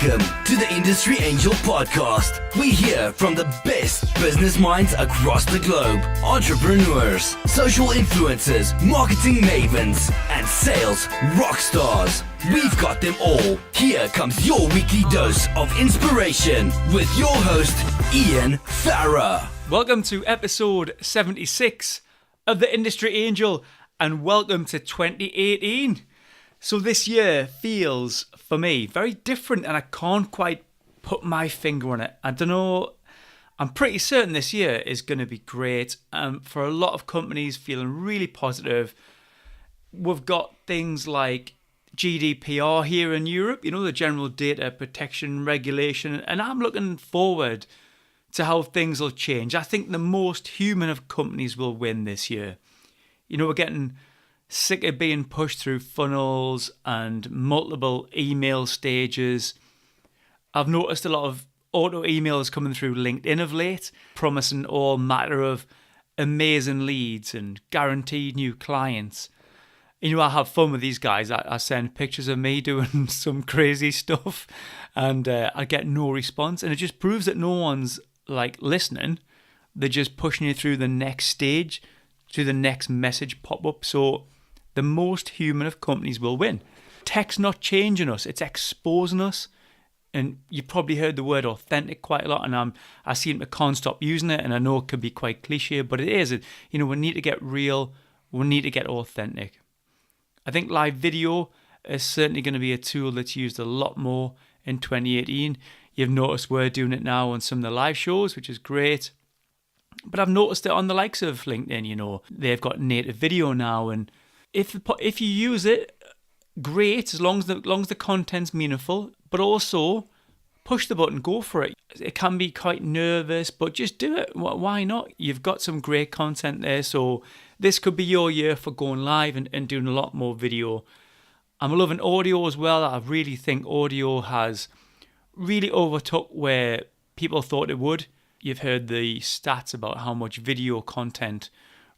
Welcome to the Industry Angel Podcast. We hear from the best business minds across the globe. Entrepreneurs, social influencers, marketing mavens, and sales rock stars. We've got them all. Here comes your weekly dose of inspiration with your host, Ian Farah. Welcome to episode 76 of the Industry Angel, and welcome to 2018. So this year feels, for me, very different, and I can't quite put my finger on it. I don't know. I'm pretty certain this year is going to be great. For a lot of companies, feeling really positive. We've got things like GDPR here in Europe, you know, the General Data Protection Regulation, and I'm looking forward to how things will change. I think the most human of companies will win this year. You know, we're getting sick of being pushed through funnels and multiple email stages. I've noticed a lot of auto emails coming through LinkedIn of late, promising all matter of amazing leads and guaranteed new clients. You know, I have fun with these guys. I send pictures of me doing some crazy stuff, and I get no response. And it just proves that no one's like listening. They're just pushing you through the next stage, to the next message pop up. So the most human of companies will win. Tech's not changing us, it's exposing us. And you've probably heard the word authentic quite a lot, and I seem to can't stop using it, and I know it can be quite cliche, but it is. You know, we need to get real, we need to get authentic. I think live video is certainly going to be a tool that's used a lot more in 2018. You've noticed we're doing it now on some of the live shows, which is great. But I've noticed it on the likes of LinkedIn, you know. They've got native video now, and if you use it, great, as long as the content's meaningful, but also push the button, go for it. It can be quite nervous, but just do it. Why not? You've got some great content there, so this could be your year for going live and doing a lot more video. I'm loving audio as well. I really think audio has really overtook where people thought it would. You've heard the stats about how much video content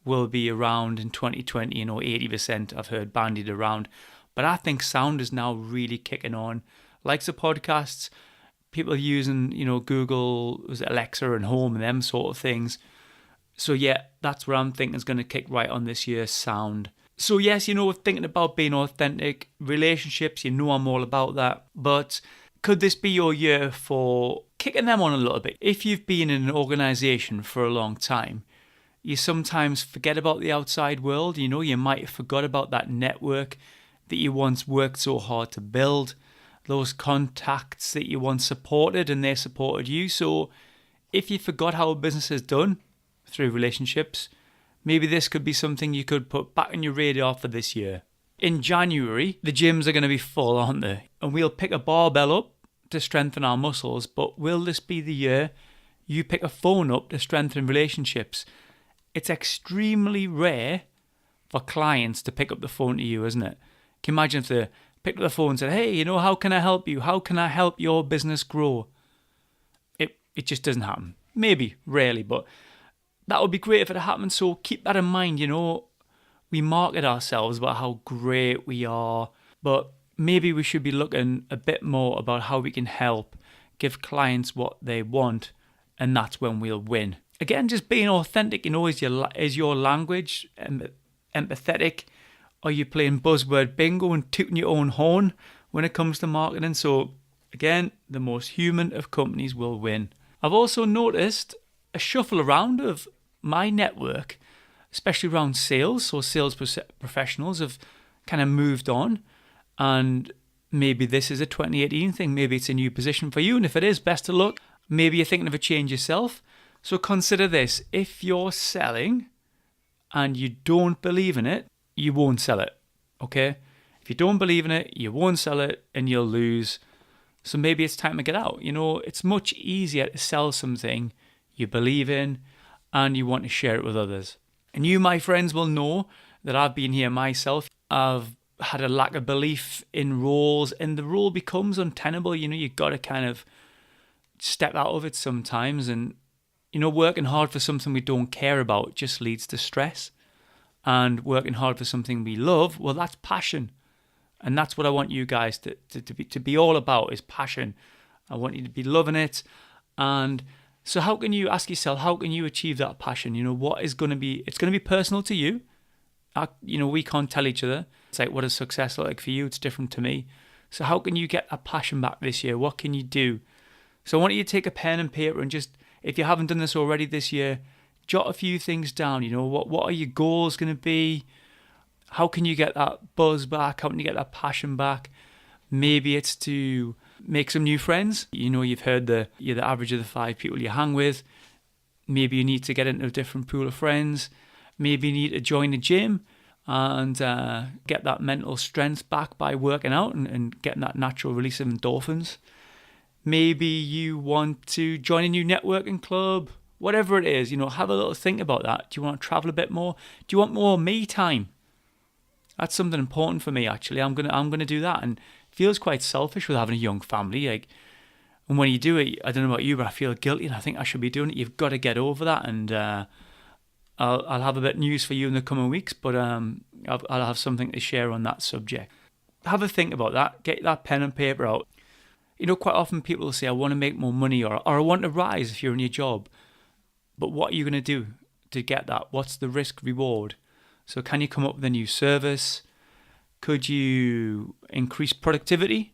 will be around in 2020, 80% I've heard bandied around. But I think sound is now really kicking on. Like the podcasts, people using, Google, Alexa and Home and them sort of things. So yeah, that's where I'm thinking is going to kick right on this year's sound. So yes, we're thinking about being authentic. Relationships, I'm all about that. But could this be your year for kicking them on a little bit? If you've been in an organisation for a long time, you sometimes forget about the outside world. You might have forgot about that network that you once worked so hard to build, those contacts that you once supported and they supported you. So if you forgot how a business is done through relationships, maybe this could be something you could put back on your radar for this year. In January, the gyms are going to be full, aren't they? And we'll pick a barbell up to strengthen our muscles, but will this be the year you pick a phone up to strengthen relationships? It's extremely rare for clients to pick up the phone to you, isn't it? Can you imagine if they picked up the phone and said, hey, how can I help you? How can I help your business grow? It just doesn't happen. Maybe, rarely, but that would be great if it happened. So keep that in mind. We market ourselves about how great we are, but maybe we should be looking a bit more about how we can help give clients what they want, and that's when we'll win. Again, just being authentic, is your language empathetic? Are you playing buzzword bingo and tooting your own horn when it comes to marketing? So again, the most human of companies will win. I've also noticed a shuffle around of my network, especially around sales. So sales professionals have kind of moved on, and maybe this is a 2018 thing. Maybe it's a new position for you, and if it is, best of luck. Maybe you're thinking of a change yourself. So consider this: if you're selling and you don't believe in it, you won't sell it, okay? If you don't believe in it, you won't sell it and you'll lose. So maybe it's time to get out. It's much easier to sell something you believe in and you want to share it with others. And you, my friends, will know that I've been here myself. I've had a lack of belief in roles, and the role becomes untenable. You've got to kind of step out of it sometimes. And, working hard for something we don't care about just leads to stress. And working hard for something we love, well, that's passion. And that's what I want you guys to be all about, is passion. I want you to be loving it. And so how can you ask yourself, how can you achieve that passion? What is going to be, it's going to be personal to you. We can't tell each other. It's like, what is success like for you? It's different to me. So how can you get that passion back this year? What can you do? So I want you to take a pen and paper and just, if you haven't done this already this year, jot a few things down. What are your goals going to be? How can you get that buzz back? How can you get that passion back? Maybe it's to make some new friends. You've heard you're the average of the 5 people you hang with. Maybe you need to get into a different pool of friends. Maybe you need to join the gym and get that mental strength back by working out and getting that natural release of endorphins. Maybe you want to join a new networking club. Whatever it is, have a little think about that. Do you want to travel a bit more? Do you want more me time? That's something important for me, actually. I'm gonna do that, and it feels quite selfish with having a young family. And when you do it, I don't know about you, but I feel guilty, and I think I should be doing it. You've got to get over that, and I'll have a bit of news for you in the coming weeks, but I'll have something to share on that subject. Have a think about that. Get that pen and paper out. Quite often people will say, I want to make more money, or I want to rise if you're in your job. But what are you going to do to get that? What's the risk reward? So can you come up with a new service? Could you increase productivity?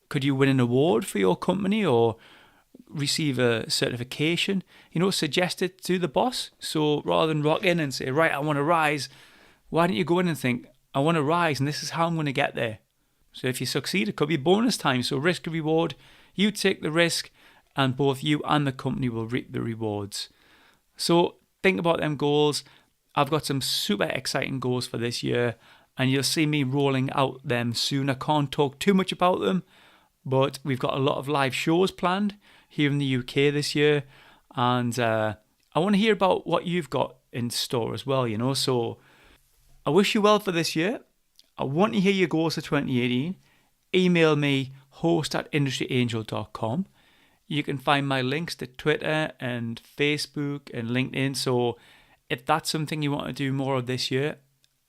Could you win an award for your company or receive a certification? Suggest it to the boss. So rather than rock in and say, right, I want to rise, why don't you go in and think, I want to rise and this is how I'm going to get there. So if you succeed, it could be bonus time. So risk and reward, you take the risk and both you and the company will reap the rewards. So think about them goals. I've got some super exciting goals for this year and you'll see me rolling out them soon. I can't talk too much about them, but we've got a lot of live shows planned here in the UK this year. And I want to hear about what you've got in store as well, So I wish you well for this year. I want to hear your goals for 2018. Email me, host@industryangel.com. You can find my links to Twitter and Facebook and LinkedIn. So if that's something you want to do more of this year,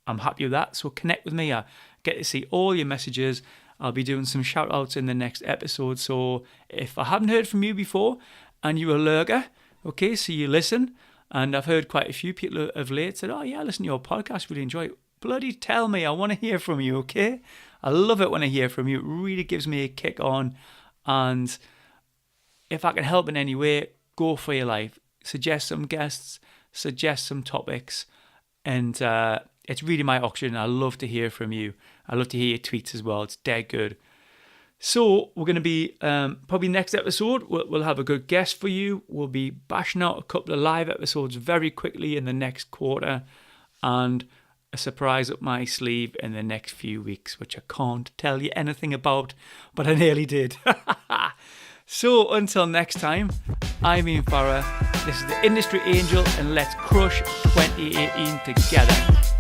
I'm happy with that. So connect with me. I get to see all your messages. I'll be doing some shout outs in the next episode. So if I haven't heard from you before and you're a lurker, okay, so you listen, and I've heard quite a few people of late said, oh yeah, I listen to your podcast, really enjoy it. Bloody tell me, I want to hear from you, okay? I love it when I hear from you. It really gives me a kick on. And if I can help in any way, go for your life. Suggest some guests, suggest some topics. And it's really my oxygen. I love to hear from you. I love to hear your tweets as well. It's dead good. So we're going to be, probably next episode, we'll have a good guest for you. We'll be bashing out a couple of live episodes very quickly in the next quarter. And a surprise up my sleeve in the next few weeks, which I can't tell you anything about, but I nearly did. So until next time, I'm Ian Farrer. This is the Industry Angel, and let's crush 2018 together.